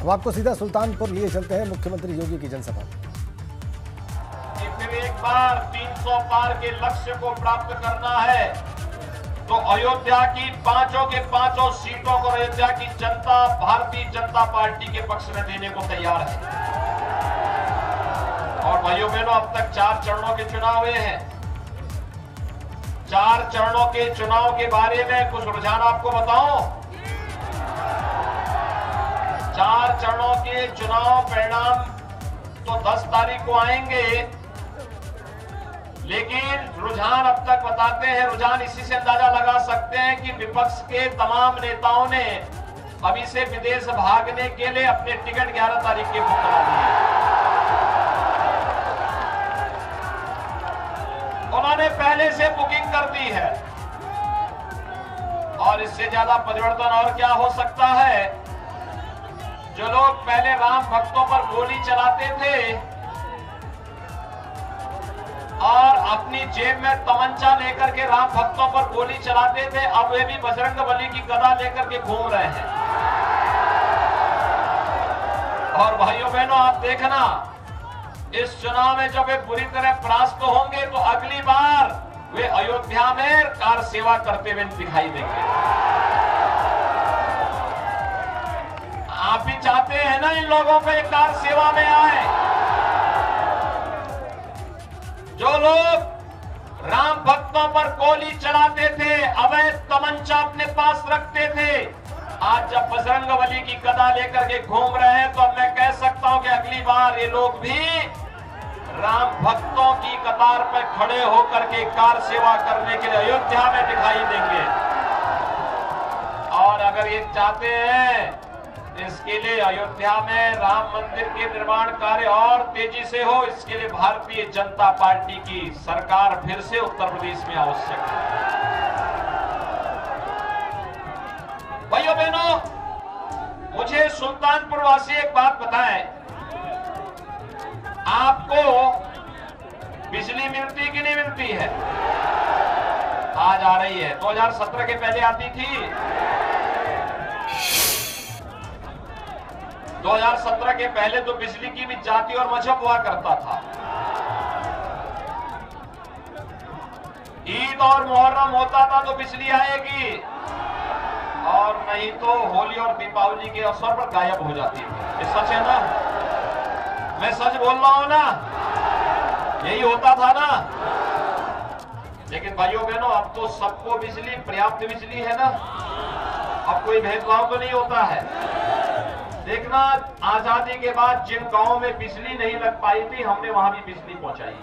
अब आपको सीधा सुल्तानपुर लिए चलते हैं मुख्यमंत्री योगी की जनसभा। फिर एक बार 300 पार के लक्ष्य को प्राप्त करना है तो अयोध्या की पांचों के पांचों सीटों को अयोध्या की जनता भारतीय जनता पार्टी के पक्ष में देने को तैयार है। और भाइयों बहनों, अब तक 4 चरणों के चुनाव हुए हैं। 4 चरणों के चुनाव के बारे में कुछ रुझान आपको बताऊं। 4 चरणों के चुनाव परिणाम तो 10 तारीख को आएंगे, लेकिन रुझान अब तक बताते हैं। रुझान इसी से अंदाजा लगा सकते हैं कि विपक्ष के तमाम नेताओं ने अभी से विदेश भागने के लिए अपने टिकट 11 तारीख के बुक करा दिए। उन्होंने पहले से बुकिंग कर दी है। और इससे ज्यादा परिवर्तन और क्या हो सकता है। जो लोग पहले राम भक्तों पर गोली चलाते थे और अपनी जेब में तमंचा लेकर के राम भक्तों पर गोली चलाते थे, अब वे भी बजरंगबली की गदा लेकर के घूम रहे हैं। और भाइयों बहनों, आप देखना, इस चुनाव में जब वे बुरी तरह परास्त होंगे तो अगली बार वे अयोध्या में कार सेवा करते हुए दिखाई देंगे। आप भी चाहते हैं ना इन लोगों को एक कार सेवा में आए। जो लोग राम भक्तों पर गोली चलाते थे, अवैध तमंचा अपने पास रखते थे, आज जब बजरंगबली की गदा लेकर के घूम रहे हैं, तो अब मैं कह सकता हूं कि अगली बार ये लोग भी राम भक्तों की कतार पर खड़े होकर के कार सेवा करने के लिए अयोध्या में दिखाई देंगे। और अगर ये चाहते हैं इसके लिए अयोध्या में राम मंदिर के निर्माण कार्य और तेजी से हो, इसके लिए भारतीय जनता पार्टी की सरकार फिर से उत्तर प्रदेश में आवश्यक है। भाइयों बहनों, मुझे सुल्तानपुर वासी एक बात बताएं, आपको बिजली मिलती कि नहीं मिलती है? आज आ रही है, 2017 के पहले आती थी। 2017 के पहले तो बिजली की भी जाति और मजहब हुआ करता था। ईद और मुहर्रम होता था तो बिजली आएगी, और नहीं तो होली और दीपावली के अवसर पर गायब हो जाती थी। ये सच है ना? मैं सच बोल रहा हूं ना? यही होता था ना? लेकिन भाइयों बहनों, अब तो सबको बिजली, पर्याप्त बिजली है ना। अब कोई भेदभाव तो नहीं होता है। देखना, आजादी के बाद जिन गांवों में बिजली नहीं लग पाई थी, हमने वहां भी बिजली पहुंचाई।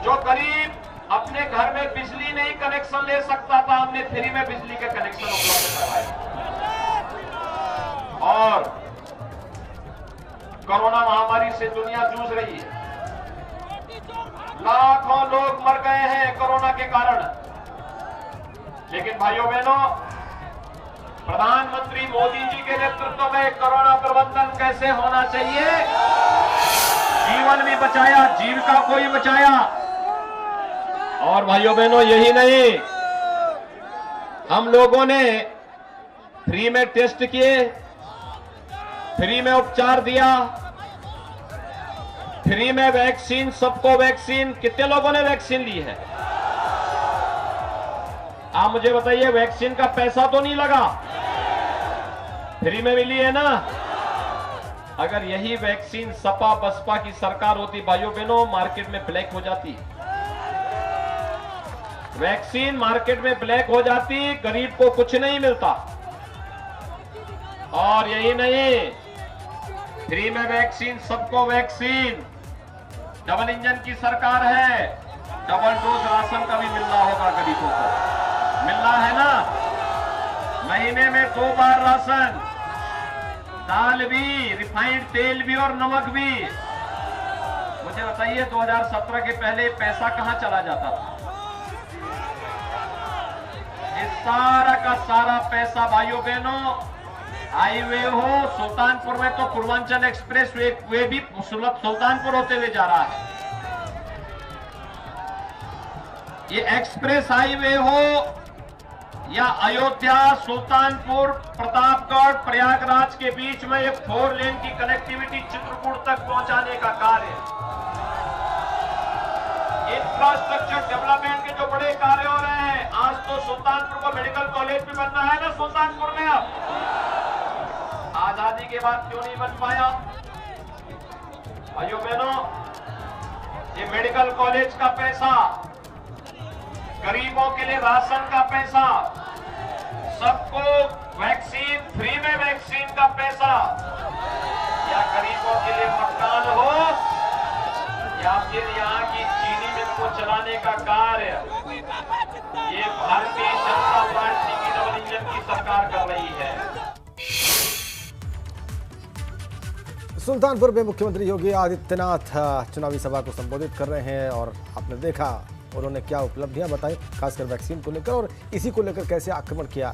जो गरीब अपने घर में बिजली नहीं कनेक्शन ले सकता था, हमने फ्री में बिजली का कनेक्शन उपलब्ध करवाया। और कोरोना महामारी से दुनिया जूझ रही है। लाखों लोग मर गए हैं कोरोना के कारण। लेकिन भाइयों बहनों, प्रधानमंत्री मोदी जी के नेतृत्व में कोरोना प्रबंधन कैसे होना चाहिए, जीवन भी बचाया, जीविका को भी बचाया। और भाइयों बहनों, यही नहीं, हम लोगों ने फ्री में टेस्ट किए, फ्री में उपचार दिया, फ्री में वैक्सीन, सबको वैक्सीन। कितने लोगों ने वैक्सीन ली है? आप मुझे बताइए, वैक्सीन का पैसा तो नहीं लगा, फ्री में मिली है ना? अगर यही वैक्सीन सपा बसपा की सरकार होती, भाइयों बहनों, मार्केट में ब्लैक हो जाती। वैक्सीन मार्केट में ब्लैक हो जाती, गरीब को कुछ नहीं मिलता। और यही नहीं, फ्री में वैक्सीन, सबको वैक्सीन। डबल इंजन की सरकार है, डबल डोज राशन का भी मिलना होगा गरीबों को। मिलना है ना? महीने में 2 बार राशन, दाल भी, रिफाइंड तेल भी और नमक भी। मुझे बताइए, 2017 के पहले पैसा कहां चला जाता था? इस सारा का सारा पैसा भाइयों बहनों, हाईवे हो, सुल्तानपुर में तो पूर्वांचल एक्सप्रेस वे भी सुल्तानपुर होते हुए जा रहा है। ये एक्सप्रेस हाईवे हो या अयोध्या, सुल्तानपुर, प्रतापगढ़, प्रयागराज के बीच में एक 4 लेन की कनेक्टिविटी चित्रकूट तक पहुंचाने का कार्य, इंफ्रास्ट्रक्चर डेवलपमेंट के जो बड़े कार्य हो रहे हैं। आज तो सुल्तानपुर को मेडिकल कॉलेज भी बनना है ना सुल्तानपुर में। अब आजादी के बाद क्यों नहीं बन पाया भाइयों बहनों? ये मेडिकल कॉलेज का पैसा, गरीबों के लिए राशन का पैसा, सबको वैक्सीन फ्री में वैक्सीन का पैसा, या गरीबों के लिए मकान हो, या फिर यहाँ की चीनी मिल को चलाने का कार्य, ये भारतीय जनता पार्टी की डबल इंजन की सरकार कर रही है। सुल्तानपुर में मुख्यमंत्री योगी आदित्यनाथ चुनावी सभा को संबोधित कर रहे हैं और आपने देखा उन्होंने क्या उपलब्धियां बताई, खासकर वैक्सीन को लेकर और इसी को लेकर कैसे आक्रमण किया